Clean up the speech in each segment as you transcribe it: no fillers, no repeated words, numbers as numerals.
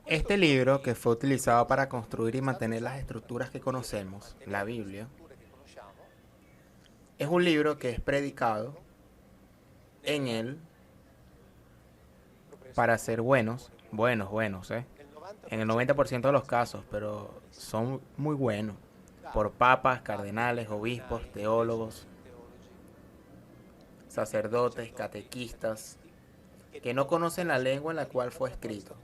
Este libro, que fue utilizado para construir y mantener las estructuras que conocemos, la Biblia, es un libro que es predicado en él para ser buenos, en el 90% de los casos, pero son muy buenos, por papas, cardenales, obispos, teólogos, sacerdotes, catequistas, que no conocen la lengua en la cual fue escrito,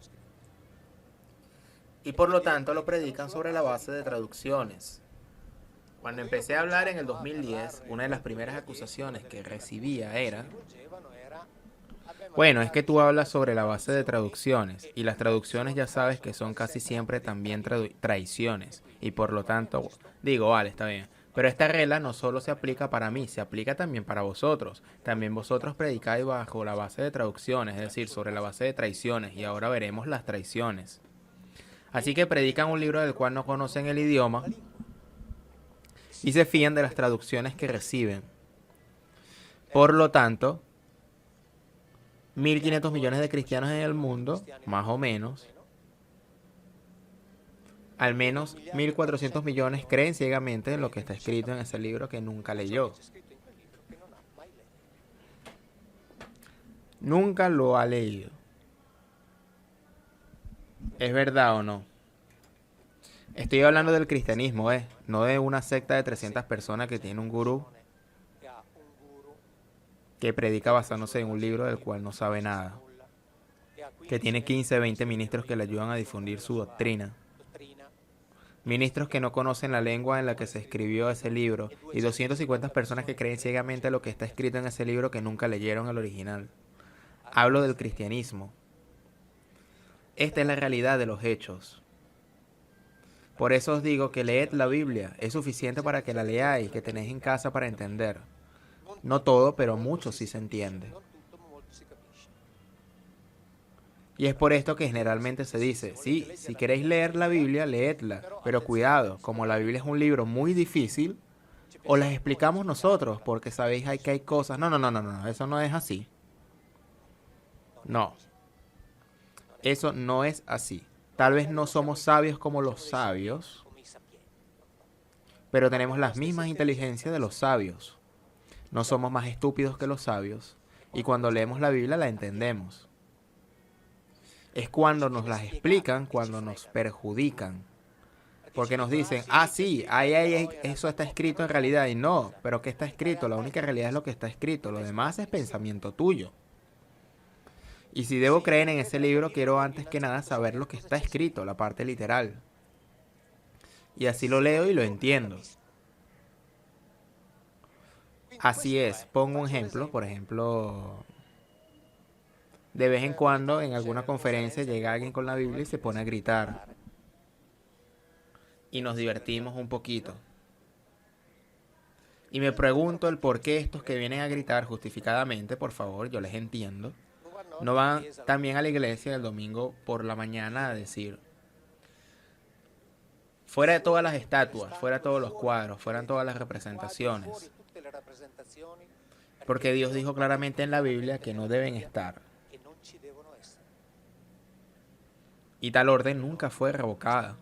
y por lo tanto lo predican sobre la base de traducciones. Cuando empecé a hablar en el 2010, una de las primeras acusaciones que recibía era: bueno, es que tú hablas sobre la base de traducciones, y las traducciones ya sabes que son casi siempre también traiciones, y por lo tanto, digo, vale, está bien. Pero esta regla no solo se aplica para mí, se aplica también para vosotros. También vosotros predicáis bajo la base de traducciones, es decir, sobre la base de traiciones, y ahora veremos las traiciones. Así que predican un libro del cual no conocen el idioma y se fían de las traducciones que reciben. Por lo tanto, 1.500 millones de cristianos en el mundo, más o menos, al menos 1.400 millones creen ciegamente en lo que está escrito en ese libro que nunca leyó. Nunca lo ha leído. ¿Es verdad o no? Estoy hablando del cristianismo, no de una secta de 300 personas que tiene un gurú que predica basándose en un libro del cual no sabe nada, que tiene 15, 20 ministros que le ayudan a difundir su doctrina, ministros que no conocen la lengua en la que se escribió ese libro, y 250 personas que creen ciegamente lo que está escrito en ese libro que nunca leyeron el original. Hablo del cristianismo. Esta es la realidad de los hechos. Por eso os digo que leed la Biblia, es suficiente para que la leáis, que tenéis en casa para entender. No todo, pero mucho sí se entiende. Y es por esto que generalmente se dice: sí, si queréis leer la Biblia, leedla, pero cuidado, como la Biblia es un libro muy difícil, o las explicamos nosotros, porque sabéis que hay cosas. No, no, no, no, no, eso no es así. No, eso no es así. Tal vez no somos sabios como los sabios, pero tenemos las mismas inteligencias de los sabios. No somos más estúpidos que los sabios, y cuando leemos la Biblia la entendemos. Es cuando nos las explican, cuando nos perjudican. Porque nos dicen: ah, sí, eso está escrito en realidad. Y no, pero ¿qué está escrito? La única realidad es lo que está escrito. Lo demás es pensamiento tuyo. Y si debo creer en ese libro, quiero antes que nada saber lo que está escrito, la parte literal. Y así lo leo y lo entiendo. Así es. Pongo un ejemplo. Por ejemplo, de vez en cuando en alguna conferencia llega alguien con la Biblia y se pone a gritar. Y nos divertimos un poquito. Y me pregunto el por qué estos que vienen a gritar justificadamente, por favor, yo les entiendo, no van también a la iglesia el domingo por la mañana a decir: fuera de todas las estatuas, fuera de todos los cuadros, fuera de todas las representaciones. Porque Dios dijo claramente en la Biblia que no deben estar. Y tal orden nunca fue revocada.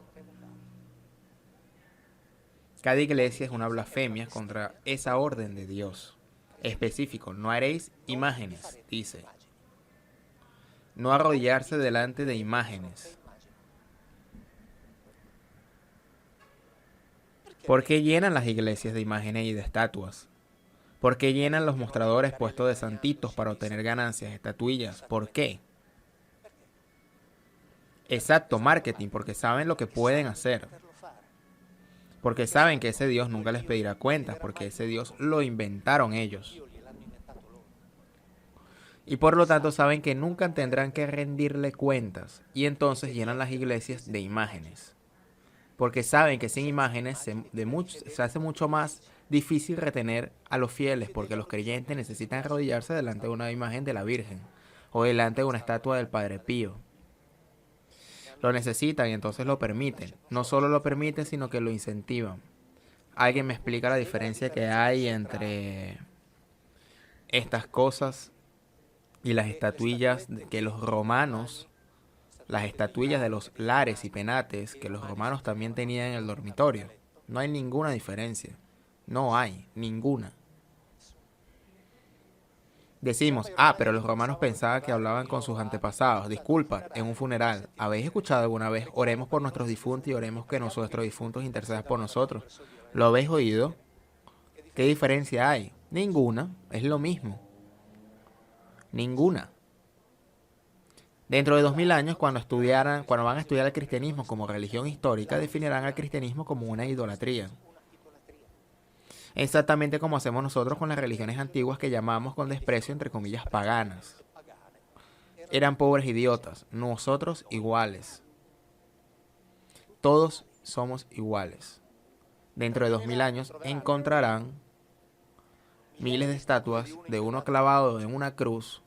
Cada iglesia es una blasfemia contra esa orden de Dios. Específico: no haréis imágenes, dice. No arrodillarse delante de imágenes. ¿Por qué llenan las iglesias de imágenes y de estatuas? ¿Por qué llenan los mostradores puestos de santitos para obtener ganancias, estatuillas? ¿Por qué? Exacto, marketing, porque saben lo que pueden hacer. Porque saben que ese Dios nunca les pedirá cuentas, porque ese Dios lo inventaron ellos. Y por lo tanto saben que nunca tendrán que rendirle cuentas. Y entonces llenan las iglesias de imágenes. Porque saben que sin imágenes se hace mucho más difícil retener a los fieles, porque los creyentes necesitan arrodillarse delante de una imagen de la Virgen o delante de una estatua del Padre Pío. Lo necesitan y entonces lo permiten. No solo lo permiten, sino que lo incentivan. ¿Alguien me explica la diferencia que hay entre estas cosas y las estatuillas que los romanos las estatuillas de los lares y penates que los romanos también tenían en el dormitorio. No hay ninguna diferencia. No hay ninguna. Decimos, pero los romanos pensaban que hablaban con sus antepasados. Disculpa, en un funeral. ¿Habéis escuchado alguna vez? Oremos por nuestros difuntos y oremos que nuestros difuntos intercedan por nosotros. ¿Lo habéis oído? ¿Qué diferencia hay? Ninguna. Es lo mismo. Ninguna. Dentro de 2000 años, cuando van a estudiar el cristianismo como religión histórica, definirán al cristianismo como una idolatría. Exactamente como hacemos nosotros con las religiones antiguas que llamamos con desprecio entre comillas paganas. Eran pobres idiotas, nosotros iguales. Todos somos iguales. Dentro de 2000 años encontrarán miles de estatuas de uno clavado en una cruz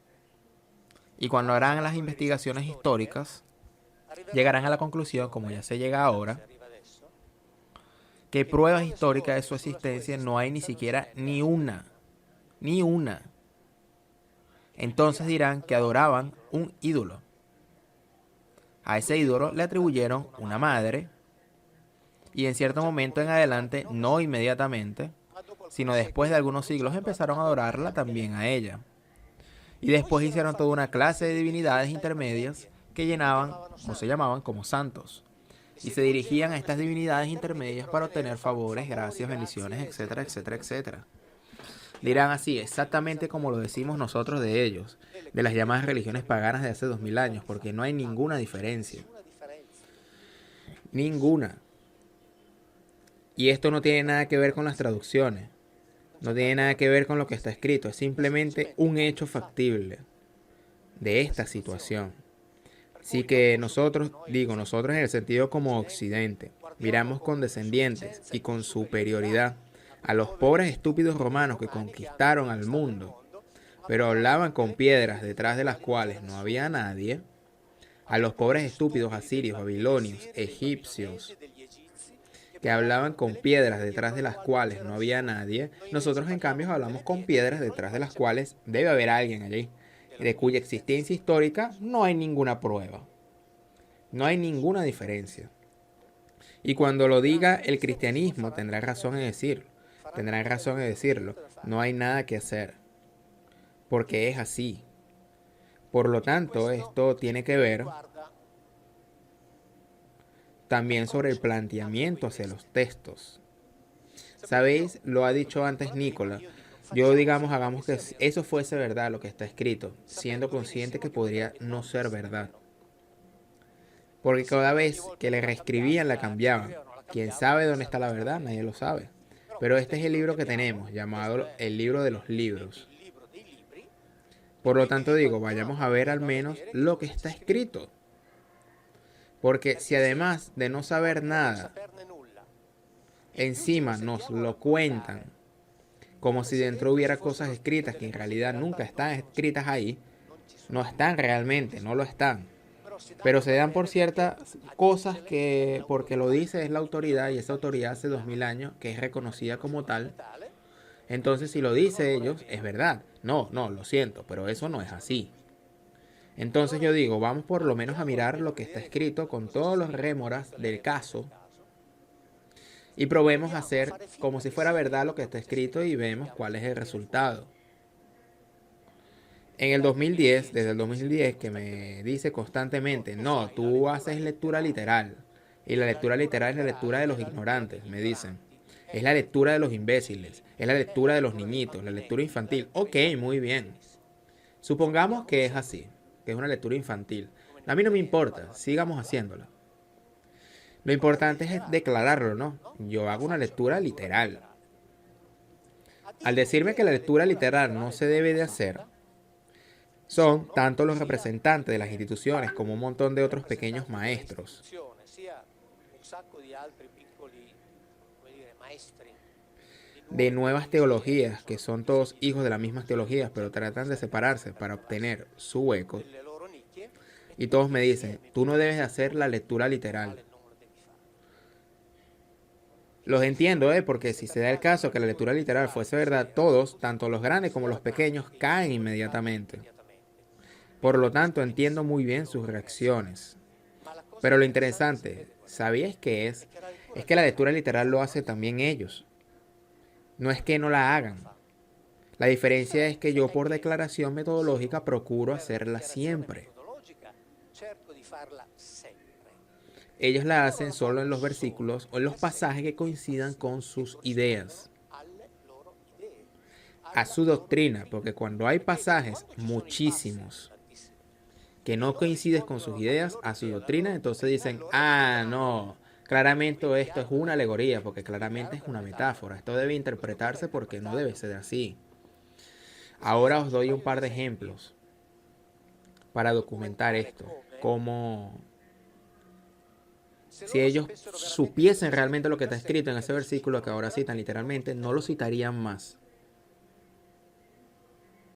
y cuando harán las investigaciones históricas llegarán a la conclusión, como ya se llega ahora, que pruebas históricas de su existencia no hay ni siquiera ni una. Ni una. Entonces dirán que adoraban un ídolo. A ese ídolo le atribuyeron una madre y en cierto momento en adelante, no inmediatamente, sino después de algunos siglos empezaron a adorarla también a ella. Y después hicieron toda una clase de divinidades intermedias que llenaban o se llamaban como santos. Y se dirigían a estas divinidades intermedias para obtener favores, gracias, bendiciones, etcétera, etcétera, etcétera. Dirán así, exactamente como lo decimos nosotros de ellos, de las llamadas religiones paganas de hace 2000 años, porque no hay ninguna diferencia. Ninguna. Y esto no tiene nada que ver con las traducciones. No tiene nada que ver con lo que está escrito. Es simplemente un hecho factible de esta situación. Así que nosotros en el sentido como Occidente, miramos con descendientes y con superioridad a los pobres estúpidos romanos que conquistaron al mundo, pero hablaban con piedras detrás de las cuales no había nadie, a los pobres estúpidos asirios, babilonios, egipcios, que hablaban con piedras detrás de las cuales no había nadie, nosotros en cambio hablamos con piedras detrás de las cuales debe haber alguien allí, de cuya existencia histórica no hay ninguna prueba. No hay ninguna diferencia. Y cuando lo diga el cristianismo tendrá razón en decirlo. Tendrán razón en decirlo. No hay nada que hacer. Porque es así. Por lo tanto, esto tiene que ver también sobre el planteamiento hacia los textos. ¿Sabéis? Lo ha dicho antes Nicola. Yo, digamos, hagamos que eso fuese verdad lo que está escrito, siendo consciente que podría no ser verdad. Porque cada vez que le reescribían la cambiaban. ¿Quién sabe dónde está la verdad? Nadie lo sabe. Pero este es el libro que tenemos, llamado el libro de los libros. Por lo tanto digo, vayamos a ver al menos lo que está escrito. Porque si además de no saber nada, encima nos lo cuentan, como si dentro hubiera cosas escritas que en realidad nunca están escritas ahí, no están realmente, no lo están. Pero se dan por ciertas cosas que, porque lo dice es la autoridad, y esa autoridad hace 2000 años que es reconocida como tal. Entonces si lo dice ellos, es verdad. No, lo siento, pero eso no es así. Entonces yo digo, vamos por lo menos a mirar lo que está escrito con todos los rémoras del caso y probemos a hacer como si fuera verdad lo que está escrito y vemos cuál es el resultado. En el 2010, desde el 2010, que me dice constantemente, no, tú haces lectura literal. Y la lectura literal es la lectura de los ignorantes, me dicen. Es la lectura de los imbéciles, es la lectura de los niñitos, la lectura infantil. Ok, muy bien. Supongamos que es así, que es una lectura infantil. A mí no me importa, sigamos haciéndola. Lo importante es declararlo, ¿no? Yo hago una lectura literal. Al decirme que la lectura literal no se debe de hacer, son tanto los representantes de las instituciones como un montón de otros pequeños maestros de nuevas teologías, que son todos hijos de las mismas teologías, pero tratan de separarse para obtener su hueco. Y todos me dicen, tú no debes de hacer la lectura literal. Los entiendo, porque si se da el caso que la lectura literal fuese verdad, todos, tanto los grandes como los pequeños, caen inmediatamente. Por lo tanto, entiendo muy bien sus reacciones. Pero lo interesante, ¿sabías qué es? Es que la lectura literal lo hace también ellos. No es que no la hagan. La diferencia es que yo por declaración metodológica procuro hacerla siempre. Ellos la hacen solo en los versículos o en los pasajes que coincidan con sus ideas, a su doctrina, porque cuando hay pasajes, muchísimos, que no coinciden con sus ideas, a su doctrina, entonces dicen, ah, no, claramente esto es una alegoría, porque claramente es una metáfora, esto debe interpretarse porque no debe ser así. Ahora os doy un par de ejemplos para documentar esto, como si ellos supiesen realmente lo que está escrito en ese versículo que ahora citan literalmente, no lo citarían más.